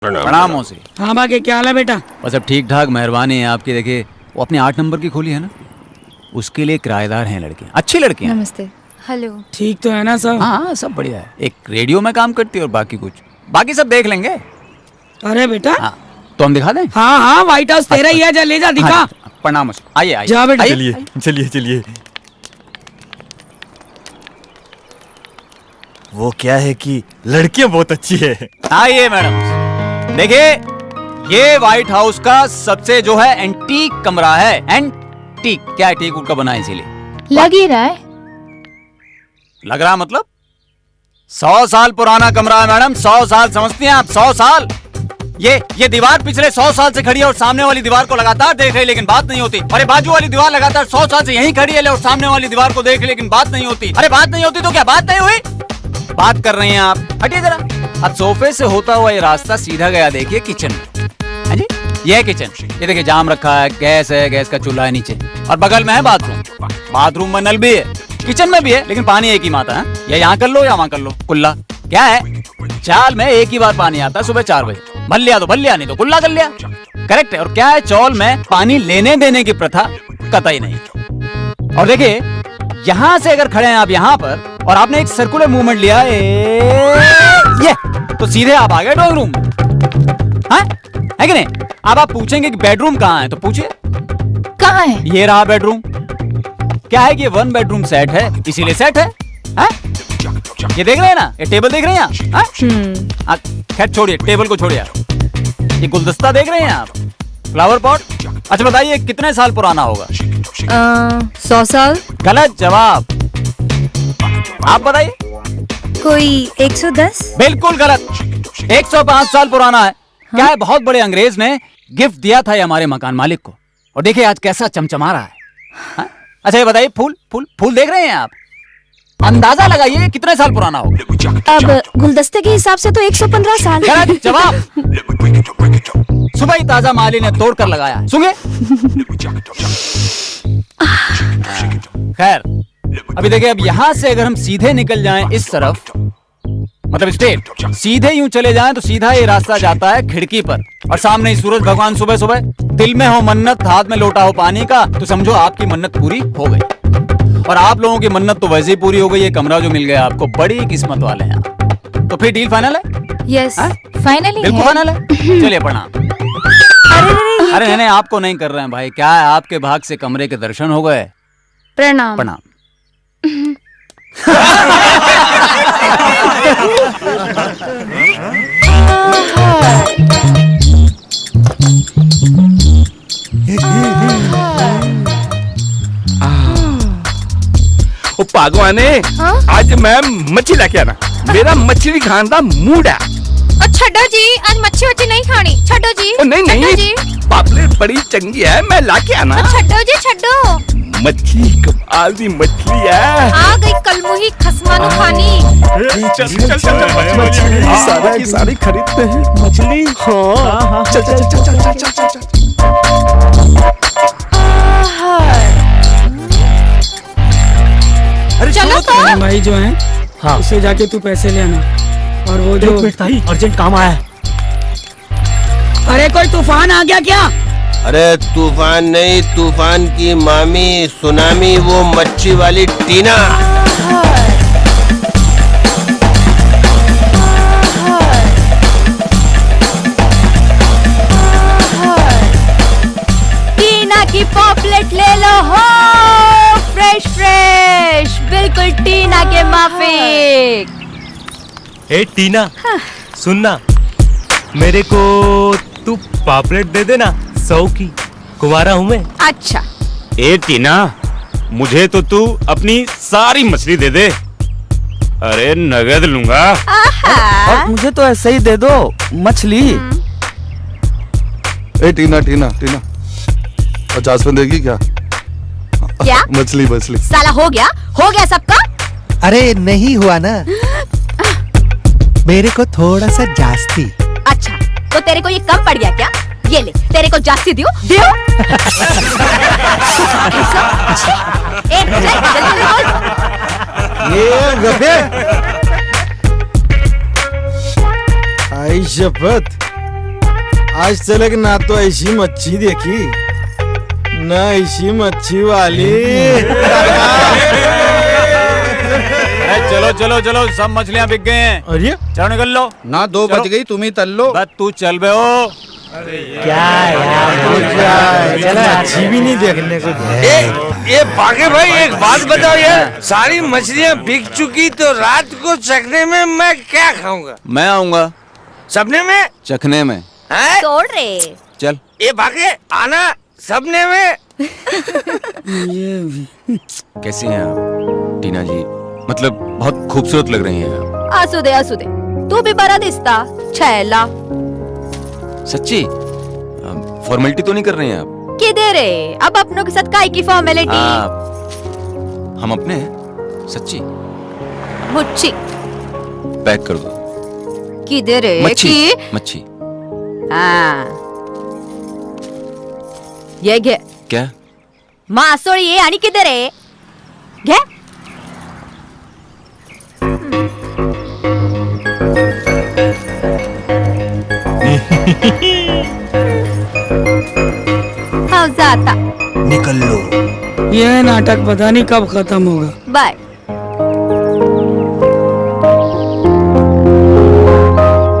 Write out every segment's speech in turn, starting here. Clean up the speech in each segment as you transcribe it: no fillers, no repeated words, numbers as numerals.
प्रणाम मौसी। हाँ बाकी क्या हाल है बेटा? बस अब ठीक ठाक, मेहरबानी है आपकी। देखिए वो अपने 8 नंबर की खोली है ना, उसके लिए किराएदार हैं लड़कियाँ, अच्छी लड़कियाँ। नमस्ते। हेलो। ठीक तो है ना सब? हाँ सब बढ़िया है। एक रेडियो में काम करती है और बाकी कुछ, बाकी सब देख लेंगे। अरे बेटा हाँ तो हम दिखा दें? हाँ हाँ व्हाइट हाउस तेरा ही है, जा ले जा दिखा। हाँ, प्रणाम मौसी। आइए आइए। जा बेटा। आइए। चलिए वो क्या है कि लड़कियां बहुत अच्छी है। आइए मैडम, देखिए ये व्हाइट हाउस का सबसे जो है एंटीक कमरा है। एंटीक क्या है? टीक का बना है इसीलिए। लग ही रहा है। लग रहा मतलब 100 साल पुराना कमरा है मैडम। 100 साल समझती हैं आप? 100 साल। ये दीवार पिछले 100 साल से खड़ी है और सामने वाली दीवार को लगातार देख रही, लेकिन बात नहीं होती। अरे बाजू वाली दीवार लगातार 100 साल से यहीं खड़ी है और सामने वाली दीवार को देख रही, लेकिन बात नहीं होती। अरे बात नहीं होती तो क्या बात नहीं हुई? बात कर रही हैं आप? हटिए जरा। अब सोफे से होता हुआ ये रास्ता सीधा गया, देखिए किचन। हाँ जी, ये है किचन। ये देखिए जाम रखा है, गैस है, गैस का चूल्हा है नीचे, और बगल में है बाथरूम। बाथरूम में नल भी है, किचन में भी है, लेकिन पानी एक ही माता है। या यहाँ कर लो या वहाँ कर लो। कुल्ला क्या है, चाल में एक ही बार पानी आता है, सुबह 4 बजे। भर लिया तो भर लिया, नहीं तो कुल्ला कर लिया। करेक्ट है। और क्या है, चौल में पानी लेने देने की प्रथा कतई नहीं। और देखिए यहाँ से अगर खड़े हैं आप यहाँ पर और आपने एक सर्कुलर मूवमेंट लिया ये, तो सीधे आप आ गए ड्राइंग रूम में। हाँ है कि नहीं? अब आप पूछेंगे कि बेडरूम कहाँ है, तो पूछिए कहाँ है? ये रहा बेडरूम। क्या है कि ये 1 बेडरूम सेट है, इसीलिए सेट है। हाँ? ये देख रहे हैं ना, ये टेबल देख रहे हैं आप? खैर छोड़िए, टेबल को छोड़िए। ये गुलदस्ता देख रहे हैं आप, फ्लावर पॉट। अच्छा बताइए कितने साल पुराना होगा? 100 साल। गलत जवाब। आप बताइए। कोई 110। बिल्कुल गलत। 105 साल पुराना है। क्या है, बहुत बड़े अंग्रेज ने गिफ्ट दिया था ये हमारे मकान मालिक को, और देखिए आज कैसा चमचमा रहा है। हाँ? अच्छा ये बताइए, फूल फूल फूल देख रहे हैं आप? अंदाजा लगाइए कितने साल पुराना होगा। अब गुलदस्ते के हिसाब से तो 115 साल। गलत जवाब। सुबह ही ताजा माली ने तोड़ कर लगाया। सुनिए। खैर अभी देखिए, अब यहाँ से अगर हम सीधे निकल जाएं इस तरफ, मतलब स्ट्रेट सीधे यूं चले जाएं, तो सीधा ये रास्ता जाता है खिड़की पर, और सामने ही सूरज भगवान सुबह सुबह। दिल में हो मन्नत, हाथ में लोटा हो पानी का, तो समझो आपकी मन्नत पूरी हो गई। और आप लोगों की मन्नत तो वैसे ही पूरी हो गई। ये कमरा जो मिल गया आपको, बड़ी किस्मत वाले हैं आप। तो फिर डील फाइनल है? Yes finally. बिल्कुल फाइनल है। चलिए प्रणाम। अरे नहीं, आपको नहीं कर रहे हैं भाई। क्या है, आपके भाग से कमरे के दर्शन हो गए। प्रणाम। प्रणाम। ओ पागवाने, आज मैं मच्छी लेके आना। मेरा मछली खाने का मूड है। छड्डो जी, आज मच्छी वच्छी नहीं खानी। छड्डो जी। ओ नहीं छड्डो नहीं, जी। पापलेट बड़ी चंगी है, मैं लाके आना। छड्डो जी छड्डो। मच्छी कमाल दी मछली है। आ गई कलमुही खसमानु खानी। मछली सारा की सारी खरीदते हैं। मछली हाँ। चल चल चल चल चल चल चल। अरे चलो तो। अरे भाई जो है हाँ, उससे जाके तू पैसे ले आना। और वो जो अर्जेंट काम आया है। अरे कोई तूफान आ गया क्या? अरे तूफान नहीं, तूफान की मामी सुनामी, वो मच्छी वाली टीना। टीना की पॉपलेट ले लो हो, फ्रेश फ्रेश, बिल्कुल टीना के माफिक। ए टीना सुनना, मेरे को तू पापलेट दे देना 100 की। कुंवारा हूँ मैं। अच्छा। ए टीना, मुझे तो तू अपनी सारी मछली दे दे। अरे नगद लूंगा। और मुझे तो ऐसे ही दे दो मछली। ए टीना टीना टीना, 50 में देगी क्या? क्या? मछली मछली। साला हो गया सबका। अरे नहीं हुआ ना, मेरे को थोड़ा सा जास्ती। अच्छा तो तेरे को ये कम पड़ गया क्या? ये ले, तेरे को जास्ती दियो। ये गधे। आई शपथ, आज तक ना तो ऐसी मच्छी देखी ना ऐसी मच्छी वाली। चलो चलो चलो, सब मछलियां बिक गए हैं। अरे चलो निकल लो। ना 2 बज गई, तुम ही तल लो। बस तू चल बे हो। क्या यार, चलो अच्छी भी नहीं देखने को। ये बागे भाई एक बात बताओ यार, सारी मछलियाँ बिक चुकी तो रात को चखने में मैं क्या खाऊंगा? मैं आऊंगा सपने में? चखने में। हैं? तोड़ रे। चल। ये बागे आना सपने में। कैसी हैं आप टीना जी? मतलब बहुत खूबसूरत लग रही हैं आप। असू दे तू भी बड़ा दिसता छैला। सच्ची? फॉर्मेलिटी तो नहीं कर रही हैं आप? किधर रे, अब अपनों के साथ काई की फॉर्मेलिटी? हम अपने हैं सच्ची। मुच्छी पैक कर दो। किधर रे? मच्छी मच्छी। हाँ ये घे। क्या? मासोळी ये आणि किधर रे? घे। हाँ जाता। निकल लो। ये नाटक पता नहीं कब खत्म होगा। बाय।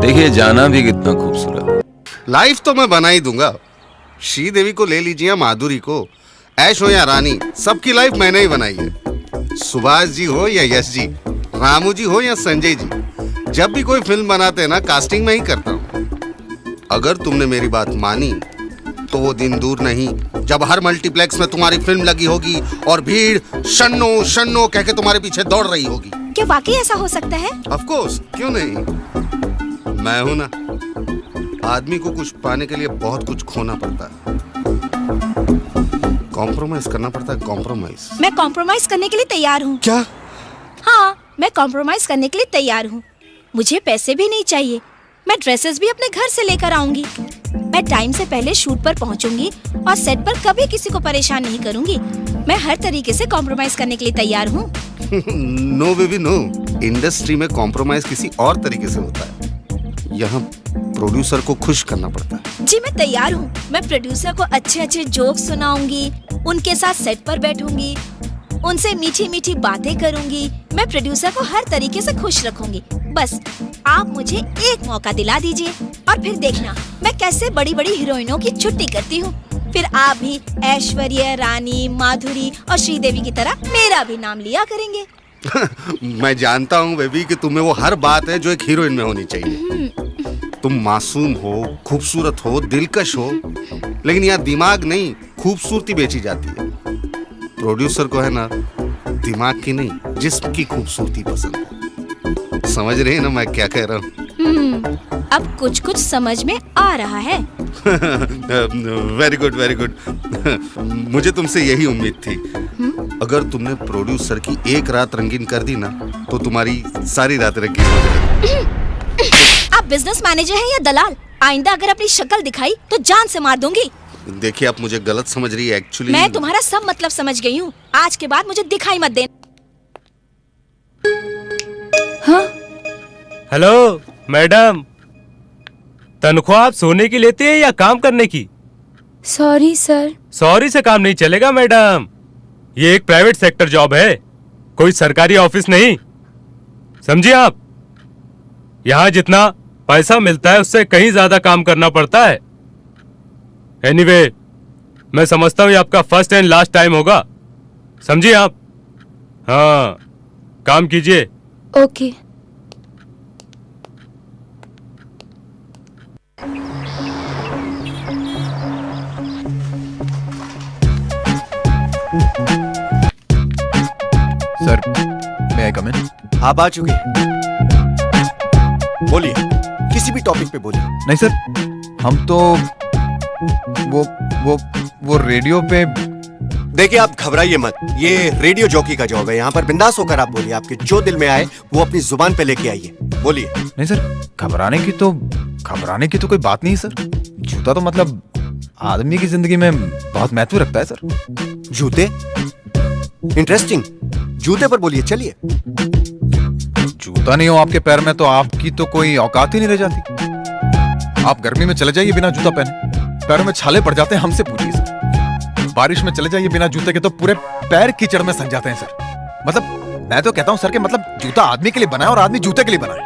देखिए जाना भी कितना खूबसूरत। लाइफ तो मैं बना ही दूंगा। श्रीदेवी को ले लीजिए या माधुरी को, ऐश हो या रानी, सबकी लाइफ मैंने ही बनाई है। सुभाष जी हो या यश जी, रामू जी हो या संजय जी, जब भी कोई फिल्म बनाते हैं ना, कास्टिंग में ही करता हूँ। अगर तुमने मेरी बात मानी तो वो दिन दूर नहीं जब हर मल्टीप्लेक्स में तुम्हारी फिल्म लगी होगी और भीड़ शन्नो शन्नो कह के तुम्हारे पीछे दौड़ रही होगी। क्या वाकई ऐसा हो सकता है? ऑफ कोर्स, क्यों नहीं। मैं हूं ना, आदमी को कुछ पाने के लिए बहुत कुछ खोना पड़ता है, कॉम्प्रोमाइज करना पड़ता है। कॉम्प्रोमाइज। मैं कॉम्प्रोमाइज करने के लिए तैयार हूँ। क्या? हाँ, मैं कॉम्प्रोमाइज करने के लिए तैयार हूँ। मुझे पैसे भी नहीं चाहिए, मैं ड्रेसेस भी अपने घर से लेकर आऊंगी। मैं टाइम से पहले शूट पर पहुंचूंगी और सेट पर कभी किसी को परेशान नहीं करूंगी। मैं हर तरीके से कॉम्प्रोमाइज करने के लिए तैयार हूँ। नो बेबी नो, इंडस्ट्री में कॉम्प्रोमाइज किसी और तरीके से होता है। यहाँ प्रोड्यूसर को खुश करना पड़ता है। जी मैं तैयार हूँ। मैं प्रोड्यूसर को अच्छे अच्छे जोक सुनाऊंगी, उनके साथ सेट पर बैठूंगी, उनसे मीठी मीठी बातें करूंगी। मैं प्रोड्यूसर को हर तरीके से खुश रखूंगी। बस आप मुझे एक मौका दिला दीजिए और फिर देखना मैं कैसे बड़ी बड़ी हीरोइनों की छुट्टी करती हूँ। फिर आप भी ऐश्वर्या रानी, माधुरी और श्रीदेवी की तरह मेरा भी नाम लिया करेंगे। मैं जानता हूँ बेबी कि तुम्हें वो हर बात है जो एक हीरोइन में होनी चाहिए। तुम मासूम हो, खूबसूरत हो, दिलकश हो, लेकिन यहाँ दिमाग नहीं खूबसूरती बेची जाती है। प्रोड्यूसर को है ना दिमाग की नहीं जिस्म की खूबसूरती पसंद है। समझ रहे हैं ना मैं क्या कह रहा हूँ? अब कुछ कुछ समझ में आ रहा है। Very good very good. मुझे तुमसे यही उम्मीद थी। अगर तुमने प्रोड्यूसर की एक रात रंगीन कर दी ना तो तुम्हारी सारी रात रंगीन हो जाएगी। आप बिजनेस मैनेजर हैं या दलाल? आइंदा अगर अपनी शक्ल दिखाई तो जान से मार दूंगी। देखिए आप मुझे गलत समझ रही है। एक्चुअली मैं तुम्हारा सब मतलब समझ गई हूँ। आज के बाद मुझे दिखाई मत देना। हाँ? हेलो मैडम, तनख्वाह आप सोने की लेती है या काम करने की? Sorry sir. सॉरी से काम नहीं चलेगा मैडम, ये एक प्राइवेट सेक्टर जॉब है, कोई सरकारी ऑफिस नहीं, समझिए आप। यहाँ जितना पैसा मिलता है उससे कहीं ज्यादा काम करना पड़ता है। एनीवे, मैं समझता हूँ ये आपका फर्स्ट एंड लास्ट टाइम होगा, समझिए आप। हाँ, काम कीजिए। Okay. Sir, may I come in? आप आ चुके हैं, बोलिए, किसी भी टॉपिक पे बोलिए। नहीं सर, हम तो वो रेडियो पे। देखिए आप घबराइए मत, ये रेडियो जॉकी का जॉब है। यहाँ पर बिंदास होकर आप बोलिए, आपके जो दिल में आए वो अपनी जुबान पे लेके आइए, बोलिए। नहीं सर, घबराने की तो कोई बात नहीं सर। जूता तो मतलब आदमी की जिंदगी में बहुत महत्व रखता है सर। जूते? इंटरेस्टिंग, जूते पर बोलिए, चलिए। जूता नहीं हो आपके पैर में तो आपकी तो कोई औकात ही नहीं रह जाती। आप गर्मी में चले जाइए बिना जूता पहने, पैरों में छाले पड़ जाते हैं, हमसे पूछिए सर। बारिश में चले जाइए बिना जूते के तो पूरे पैर कीचड़ में सज जाते हैं सर। मतलब मैं तो कहता हूं सर कि मतलब जूता आदमी के लिए बना है और आदमी जूते के लिए बना है।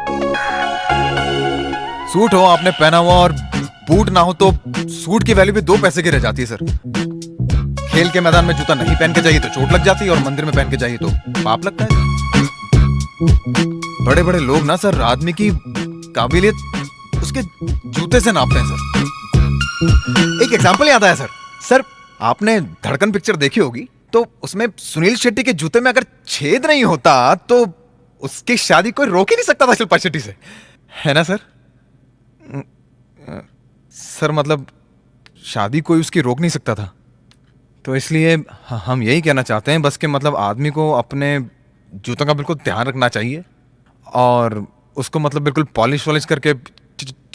सूट हो आपने पहना हुआ और बूट ना हो तो सूट की वैल्यू भी 2 पैसे की रह जाती है सर। खेल के मैदान में जूता नहीं पहन के जाइए तो चोट लग जाती है और मंदिर में पहन के जाइए तो पाप लगता है। बड़े बड़े लोग ना सर आदमी की काबिलियत उसके जूते से नापते हैं सर। एक एग्जांपल याद आया सर। सर आपने धड़कन पिक्चर देखी होगी, तो उसमें सुनील शेट्टी के जूते में अगर छेद नहीं होता तो उसकी शादी कोई रोक ही नहीं सकता था शिल्पा शेट्टी से, है ना सर? सर मतलब शादी कोई उसकी रोक नहीं सकता था, तो इसलिए हम यही कहना चाहते हैं बस कि मतलब आदमी को अपने जूतों का बिल्कुल ध्यान रखना चाहिए और उसको मतलब बिल्कुल पॉलिश वॉलिश करके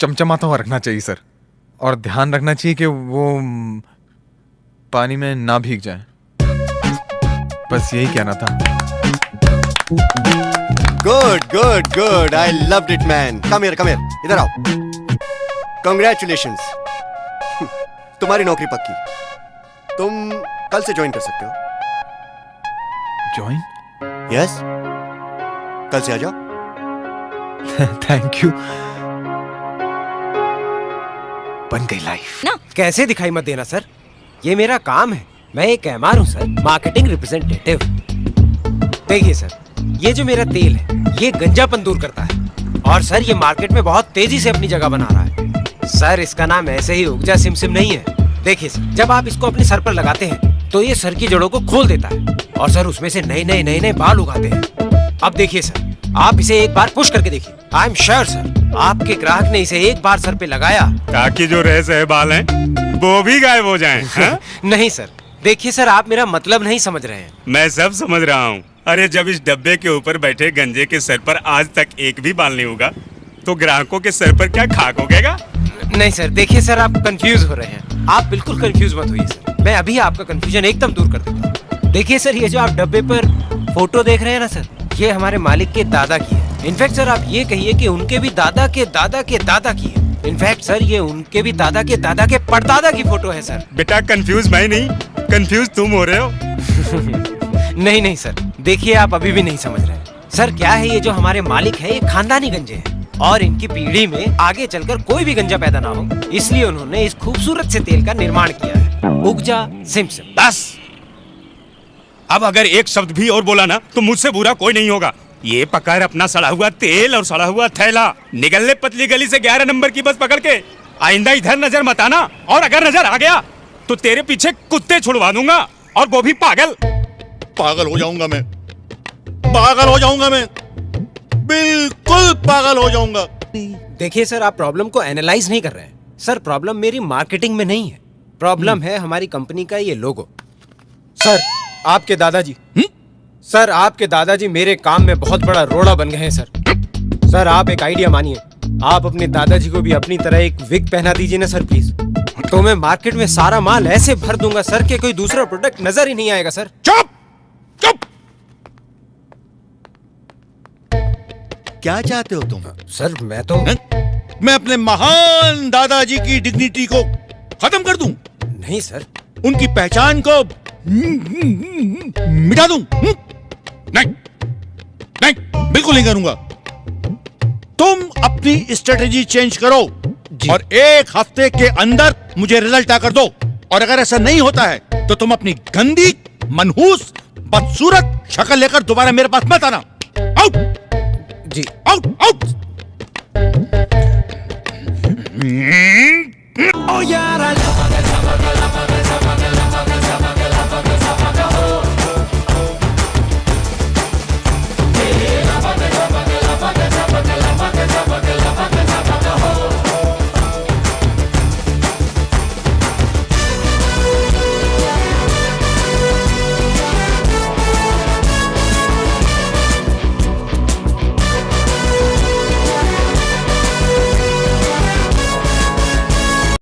चमचमाता हुआ रखना चाहिए सर। और ध्यान रखना चाहिए कि वो पानी में ना भीग जाए। बस यही कहना था। Good good good, I loved it man. Come here, इधर आओ। कांग्रेचुलेशंस, तुम्हारी नौकरी पक्की। तुम कल से ज्वाइन कर सकते हो। ज्वाइन? यस, कल से आ जाओ। Thank you. बन गई लाइफ ना। कैसे दिखाई मत देना सर, ये मेरा काम है। मैं एक एमआर हूँ सर, मार्केटिंग रिप्रेजेंटेटिव। देखिए सर, ये जो मेरा तेल है ये गंजापन दूर करता है और सर ये मार्केट में बहुत तेजी से अपनी जगह बना रहा है। सर इसका नाम ऐसे ही उगजा सिमसिम नहीं है। देखिए सर, जब आप इसको अपने सर पर लगाते हैं तो ये सर की जड़ों को खोल देता है और सर उसमें से नए नए बाल उगाते हैं। अब देखिए सर, आप इसे एक बार पुश करके देखिए। आई एम श्योर सर, आपके ग्राहक ने इसे एक बार सर पे लगाया ताकि जो रह सहे बाल हैं वो भी गायब हो जाएं। हाँ? नहीं सर, देखिए सर, आप मेरा मतलब नहीं समझ रहे हैं। मैं सब समझ रहा हूँ। अरे जब इस डब्बे के ऊपर बैठे गंजे के सर पर आज तक एक भी बाल नहीं होगा तो ग्राहकों के सर पर क्या खाक उगेगा? नहीं सर, देखिए सर, आप कंफ्यूज हो रहे हैं। आप बिल्कुल कंफ्यूज मत होइए सर, मैं अभी आपका कंफ्यूजन एकदम दूर कर देता हूँ। देखिए सर, ये जो आप डब्बे पर फोटो देख रहे हैं ना सर, ये हमारे मालिक के दादा की है। इनफैक्ट सर आप ये कहिए कि उनके भी दादा के दादा के दादा की है। इनफैक्ट सर ये उनके भी दादा के परदादा की फोटो है सर। बेटा कंफ्यूज मैं नहीं, कंफ्यूज तुम हो रहे हो। नहीं सर, देखिए आप अभी भी नहीं समझ रहे हैं। सर क्या है, ये जो हमारे मालिक है ये खानदानी गंजे हैं और इनकी पीढ़ी में आगे चलकर कोई भी गंजा पैदा ना हो, इसलिए उन्होंने इस खूबसूरत से तेल का निर्माण किया है, उगजा सिमसिम। बस अब अगर एक शब्द भी और बोला ना तो मुझसे बुरा कोई नहीं होगा। ये पकड़ अपना सड़ा हुआ तेल और सड़ा हुआ थैला, निकल ले पतली गली से 11 नंबर की बस पकड़ के। आइंदा इधर नजर मत आना, और अगर नजर आ गया तो तेरे पीछे कुत्ते छुड़वा दूंगा, और वो भी पागल। पागल हो जाऊंगा मैं, पागल हो जाऊंगा मैं, बिल्कुल पागल हो जाऊंगा। देखिए सर, आप प्रॉब्लम को एनालाइज नहीं कर रहे हैं। सर प्रॉब्लम मेरी मार्केटिंग में नहीं है, प्रॉब्लम है हमारी कंपनी का ये लोगो। सर आपके दादाजी सर आपके दादाजी मेरे काम में बहुत बड़ा रोड़ा बन गए हैं सर। सर आप एक आइडिया मानिए, आप अपने दादाजी को भी अपनी तरह एक विग पहना दीजिए ना सर प्लीज, तो मैं मार्केट में सारा माल ऐसे भर दूंगा सर कि कोई दूसरा प्रोडक्ट नजर ही नहीं आएगा सर। चुप चुप। क्या चाहते हो तुम? सर मैं तो मैं अपने महान दादाजी की डिग्निटी को खत्म कर दूं? नहीं सर, उनकी पहचान को मिटा दूं? नहीं नहीं, बिल्कुल नहीं करूंगा। तुम अपनी स्ट्रेटेजी चेंज करो और 1 हफ्ते के अंदर मुझे रिजल्ट आकर दो, और अगर ऐसा नहीं होता है तो तुम अपनी गंदी मनहूस बदसूरत शक्ल लेकर दोबारा मेरे पास मत आना। आउट जी, आउट आउट। ओ यार